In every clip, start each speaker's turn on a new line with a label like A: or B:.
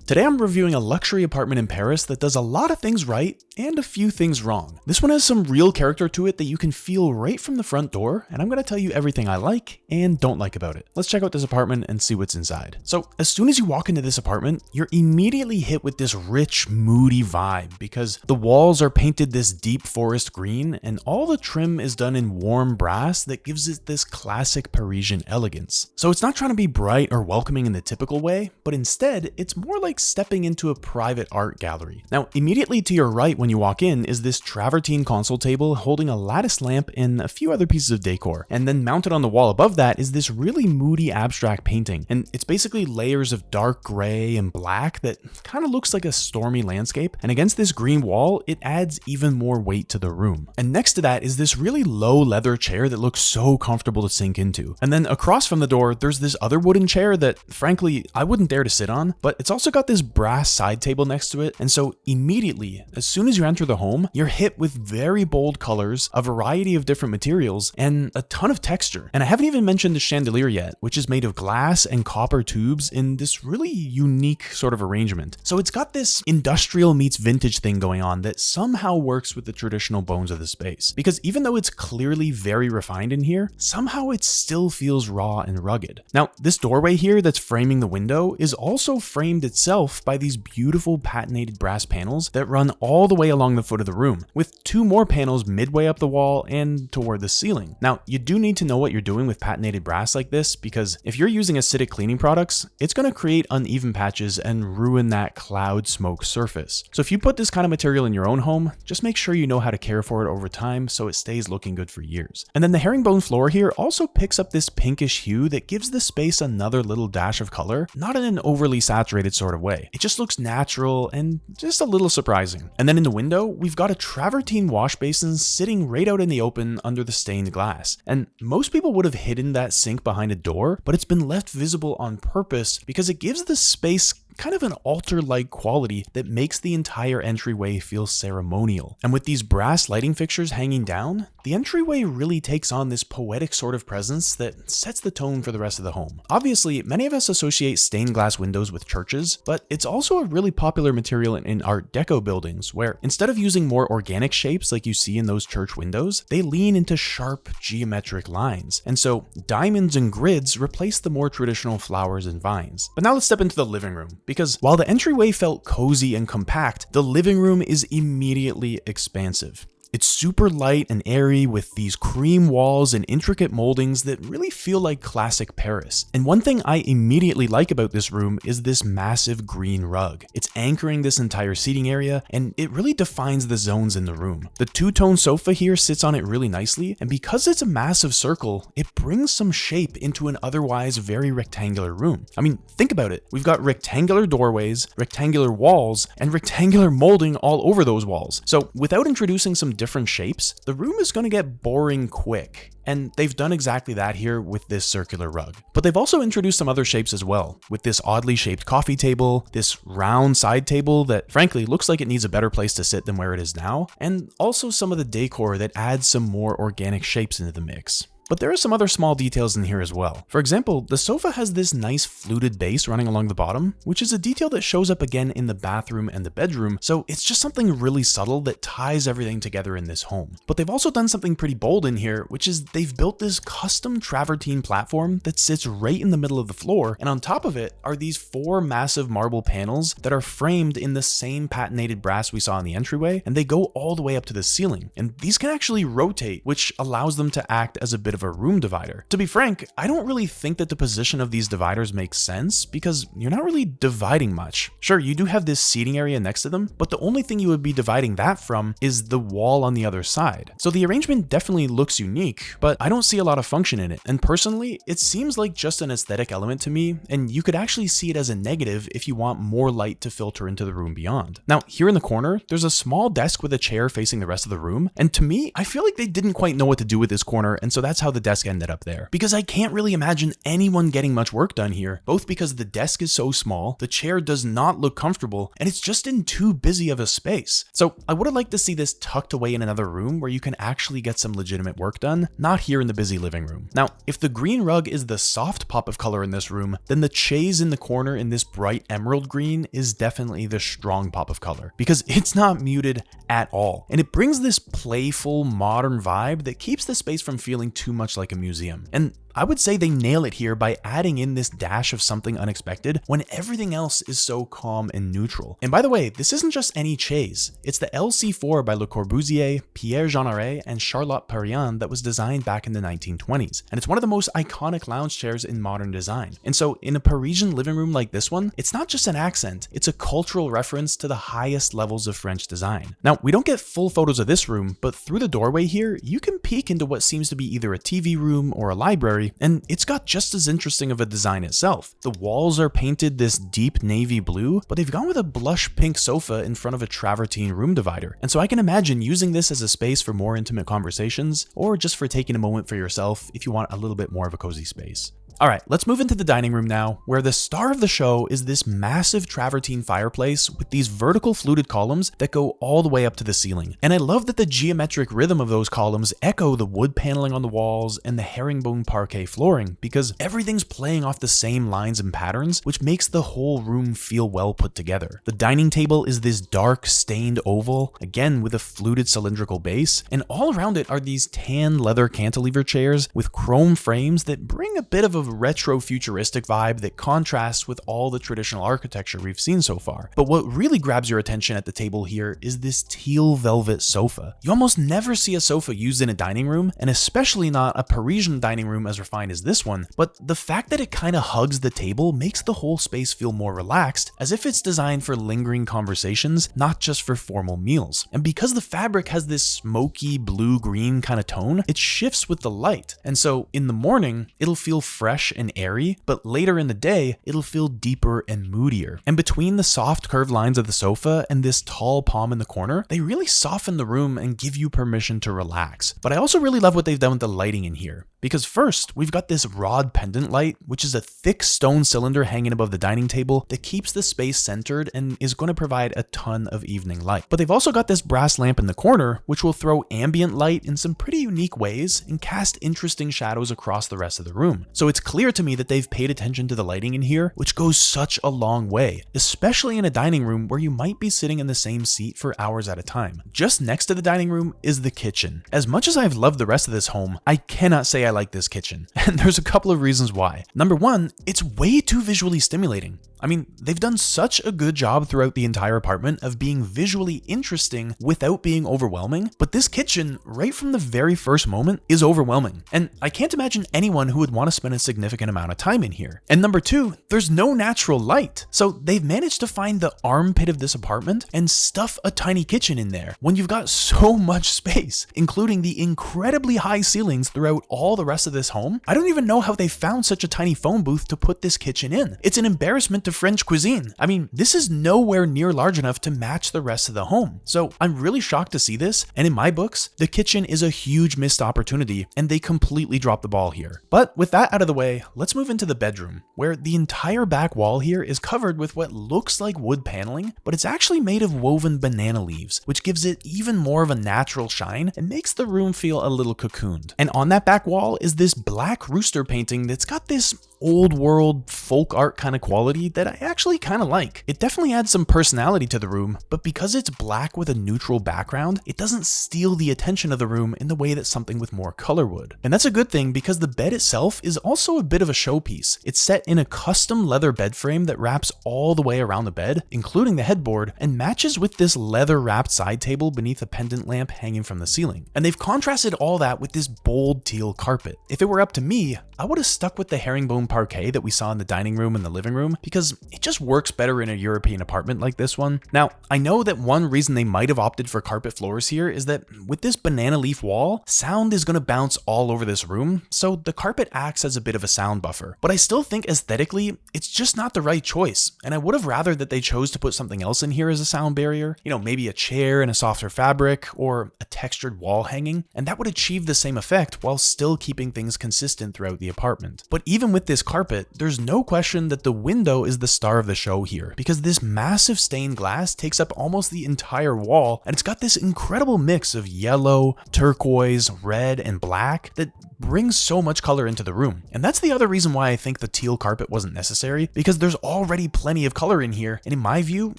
A: Today I'm reviewing a luxury apartment in Paris that does a lot of things right and a few things wrong. This one has some real character to it that you can feel right from the front door, and I'm going to tell you everything I like and don't like about it. Let's check out this apartment and see what's inside. So as soon as you walk into this apartment, you're immediately hit with this rich, moody vibe because the walls are painted this deep forest green and all the trim is done in warm brass that gives it this classic Parisian elegance. So it's not trying to be bright or welcoming in the typical way, but instead it's more like stepping into a private art gallery. Now, immediately to your right when you walk in is this travertine console table holding a lattice lamp and a few other pieces of decor. And then mounted on the wall above that is this really moody abstract painting. And it's basically layers of dark gray and black that kind of looks like a stormy landscape. And against this green wall, it adds even more weight to the room. And next to that is this really low leather chair that looks so comfortable to sink into. And then across from the door, there's this other wooden chair that frankly, I wouldn't dare to sit on, but it's also got this brass side table next to it. And so immediately, as soon as you enter the home, you're hit with very bold colors, a variety of different materials, and a ton of texture. And I haven't even mentioned the chandelier yet, which is made of glass and copper tubes in this really unique sort of arrangement. So it's got this industrial meets vintage thing going on that somehow works with the traditional bones of the space. Because even though it's clearly very refined in here, somehow it still feels raw and rugged. Now, this doorway here that's framing the window is also framed itself by these beautiful patinated brass panels that run all the way along the foot of the room, with two more panels midway up the wall and toward the ceiling. Now, you do need to know what you're doing with patinated brass like this, because if you're using acidic cleaning products, it's going to create uneven patches and ruin that cloud smoke surface. So if you put this kind of material in your own home, just make sure you know how to care for it over time so it stays looking good for years. And then the herringbone floor here also picks up this pinkish hue that gives the space another little dash of color, not in an overly saturated sort of way. It just looks natural and just a little surprising. And then in the window, we've got a travertine wash basin sitting right out in the open under the stained glass. And most people would have hidden that sink behind a door, but it's been left visible on purpose because it gives the space kind of an altar-like quality that makes the entire entryway feel ceremonial. And with these brass lighting fixtures hanging down, the entryway really takes on this poetic sort of presence that sets the tone for the rest of the home. Obviously, many of us associate stained glass windows with churches, but it's also a really popular material in Art Deco buildings where instead of using more organic shapes like you see in those church windows, they lean into sharp geometric lines. And so diamonds and grids replace the more traditional flowers and vines. But now let's step into the living room. Because while the entryway felt cozy and compact, the living room is immediately expansive. It's super light and airy with these cream walls and intricate moldings that really feel like classic Paris. And one thing I immediately like about this room is this massive green rug. It's anchoring this entire seating area and it really defines the zones in the room. The two-tone sofa here sits on it really nicely, and because it's a massive circle, it brings some shape into an otherwise very rectangular room. I mean, think about it. We've got rectangular doorways, rectangular walls, and rectangular molding all over those walls. So without introducing some different shapes, the room is going to get boring quick. And they've done exactly that here with this circular rug. But they've also introduced some other shapes as well, with this oddly shaped coffee table, this round side table that frankly looks like it needs a better place to sit than where it is now, and also some of the decor that adds some more organic shapes into the mix. But there are some other small details in here as well. For example, the sofa has this nice fluted base running along the bottom, which is a detail that shows up again in the bathroom and the bedroom, so it's just something really subtle that ties everything together in this home. But they've also done something pretty bold in here, which is they've built this custom travertine platform that sits right in the middle of the floor, and on top of it are these four massive marble panels that are framed in the same patinated brass we saw in the entryway, and they go all the way up to the ceiling. And these can actually rotate, which allows them to act as a bit of a room divider. To be frank, I don't really think that the position of these dividers makes sense because you're not really dividing much. Sure, you do have this seating area next to them, but the only thing you would be dividing that from is the wall on the other side. So the arrangement definitely looks unique, but I don't see a lot of function in it. And personally, it seems like just an aesthetic element to me, and you could actually see it as a negative if you want more light to filter into the room beyond. Now, here in the corner, there's a small desk with a chair facing the rest of the room, and to me, I feel like they didn't quite know what to do with this corner, and so that's how how the desk ended up there, because I can't really imagine anyone getting much work done here, both because the desk is so small, the chair does not look comfortable, and it's just in too busy of a space. So I would have liked to see this tucked away in another room where you can actually get some legitimate work done, not here in the busy living room. Now, if the green rug is the soft pop of color in this room, then the chaise in the corner in this bright emerald green is definitely the strong pop of color, because it's not muted at all. And it brings this playful, modern vibe that keeps the space from feeling too much like a museum. And I would say they nail it here by adding in this dash of something unexpected when everything else is so calm and neutral. And by the way, this isn't just any chaise. It's the LC4 by Le Corbusier, Pierre Jeanneret, and Charlotte Perriand that was designed back in the 1920s. And it's one of the most iconic lounge chairs in modern design. And so in a Parisian living room like this one, it's not just an accent, it's a cultural reference to the highest levels of French design. Now, we don't get full photos of this room, but through the doorway here, you can peek into what seems to be either a TV room or a library, and it's got just as interesting of a design itself. The walls are painted this deep navy blue, but they've gone with a blush pink sofa in front of a travertine room divider. And so I can imagine using this as a space for more intimate conversations, or just for taking a moment for yourself if you want a little bit more of a cozy space. All right, let's move into the dining room now, where the star of the show is this massive travertine fireplace with these vertical fluted columns that go all the way up to the ceiling. And I love that the geometric rhythm of those columns echo the wood paneling on the walls and the herringbone parquet flooring, because everything's playing off the same lines and patterns, which makes the whole room feel well put together. The dining table is this dark stained oval, again with a fluted cylindrical base, and all around it are these tan leather cantilever chairs with chrome frames that bring a bit of a retro futuristic vibe that contrasts with all the traditional architecture we've seen so far. But what really grabs your attention at the table here is this teal velvet sofa. You almost never see a sofa used in a dining room, and especially not a Parisian dining room as refined as this one, but the fact that it kind of hugs the table makes the whole space feel more relaxed, as if it's designed for lingering conversations, not just for formal meals. And because the fabric has this smoky blue-green kind of tone, it shifts with the light, and so in the morning, it'll feel fresh and airy, but later in the day, it'll feel deeper and moodier. And between the soft curved lines of the sofa and this tall palm in the corner, they really soften the room and give you permission to relax. But I also really love what they've done with the lighting in here. Because first, we've got this rod pendant light, which is a thick stone cylinder hanging above the dining table that keeps the space centered and is going to provide a ton of evening light. But they've also got this brass lamp in the corner, which will throw ambient light in some pretty unique ways and cast interesting shadows across the rest of the room. So it's clear to me that they've paid attention to the lighting in here, which goes such a long way, especially in a dining room where you might be sitting in the same seat for hours at a time. Just next to the dining room is the kitchen. As much as I've loved the rest of this home, I cannot say I like this kitchen, and there's a couple of reasons why. Number one, it's way too visually stimulating. I mean, they've done such a good job throughout the entire apartment of being visually interesting without being overwhelming, but this kitchen, right from the very first moment, is overwhelming. And I can't imagine anyone who would want to spend a significant amount of time in here. And number two, there's no natural light. So they've managed to find the armpit of this apartment and stuff a tiny kitchen in there when you've got so much space, including the incredibly high ceilings throughout all the rest of this home. I don't even know how they found such a tiny phone booth to put this kitchen in. It's an embarrassment to French cuisine. I mean, this is nowhere near large enough to match the rest of the home. So I'm really shocked to see this, and in my books, the kitchen is a huge missed opportunity, and they completely dropped the ball here. But with that out of the way, let's move into the bedroom, where the entire back wall here is covered with what looks like wood paneling, but it's actually made of woven banana leaves, which gives it even more of a natural shine and makes the room feel a little cocooned. And on that back wall is this black rooster painting that's got this old world folk art kind of quality that I actually kind of like. It definitely adds some personality to the room, but because it's black with a neutral background, it doesn't steal the attention of the room in the way that something with more color would. And that's a good thing because the bed itself is also a bit of a showpiece. It's set in a custom leather bed frame that wraps all the way around the bed, including the headboard, and matches with this leather wrapped side table beneath a pendant lamp hanging from the ceiling. And they've contrasted all that with this bold teal carpet. If it were up to me, I would have stuck with the herringbone stone parquet that we saw in the dining room and the living room because it just works better in a European apartment like this one. Now, I know that one reason they might have opted for carpet floors here is that with this banana leaf wall, sound is going to bounce all over this room, so the carpet acts as a bit of a sound buffer. But I still think aesthetically, it's just not the right choice, and I would have rather that they chose to put something else in here as a sound barrier, maybe a chair in a softer fabric or a textured wall hanging, and that would achieve the same effect while still keeping things consistent throughout the apartment. But even with this carpet, there's no question that the window is the star of the show here, because this massive stained glass takes up almost the entire wall, and it's got this incredible mix of yellow, turquoise, red, and black that brings so much color into the room. And that's the other reason why I think the teal carpet wasn't necessary, because there's already plenty of color in here, and in my view,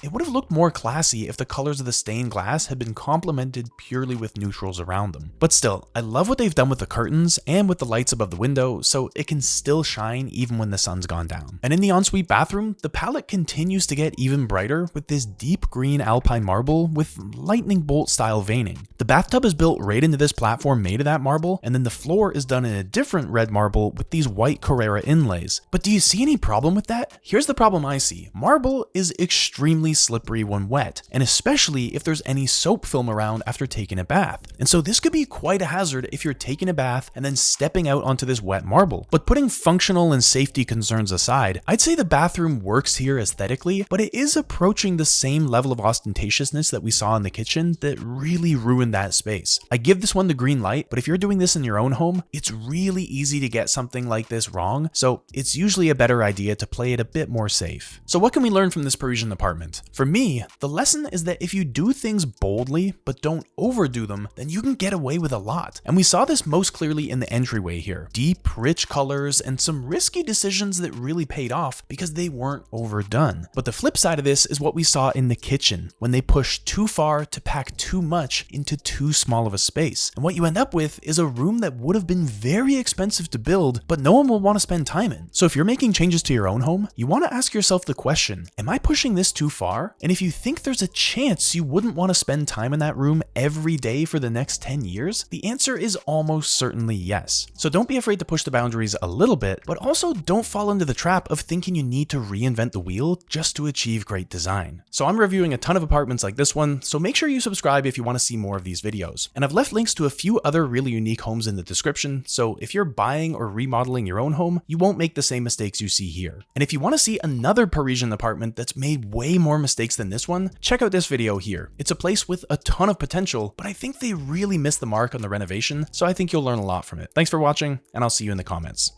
A: it would have looked more classy if the colors of the stained glass had been complemented purely with neutrals around them. But still, I love what they've done with the curtains and with the lights above the window, so it can still shine even when the sun's gone down. And in the ensuite bathroom, the palette continues to get even brighter with this deep green alpine marble with lightning bolt style veining. The bathtub is built right into this platform made of that marble, and then the floor is done in a different red marble with these white Carrara inlays. But do you see any problem with that? Here's the problem I see. Marble is extremely slippery when wet, and especially if there's any soap film around after taking a bath. And so this could be quite a hazard if you're taking a bath and then stepping out onto this wet marble. But putting functional and safety concerns aside, I'd say the bathroom works here aesthetically, but it is approaching the same level of ostentatiousness that we saw in the kitchen that really ruined that space. I give this one the green light, but if you're doing this in your own home, it's really easy to get something like this wrong, so it's usually a better idea to play it a bit more safe. So what can we learn from this Parisian apartment? For me, the lesson is that if you do things boldly but don't overdo them, then you can get away with a lot. And we saw this most clearly in the entryway here. Deep, rich colors and some risky decisions that really paid off because they weren't overdone. But the flip side of this is what we saw in the kitchen, when they pushed too far to pack too much into too small of a space. And what you end up with is a room that would have been very expensive to build, but no one will want to spend time in. So if you're making changes to your own home, you want to ask yourself the question, am I pushing this too far? And if you think there's a chance you wouldn't want to spend time in that room every day for the next 10 years, the answer is almost certainly yes. So don't be afraid to push the boundaries a little bit, but also don't fall into the trap of thinking you need to reinvent the wheel just to achieve great design. So I'm reviewing a ton of apartments like this one, so make sure you subscribe if you want to see more of these videos. And I've left links to a few other really unique homes in the description, so if you're buying or remodeling your own home, you won't make the same mistakes you see here. And if you want to see another Parisian apartment that's made way more mistakes than this one, check out this video here. It's a place with a ton of potential, but I think they really missed the mark on the renovation, so I think you'll learn a lot from it. Thanks for watching, and I'll see you in the comments.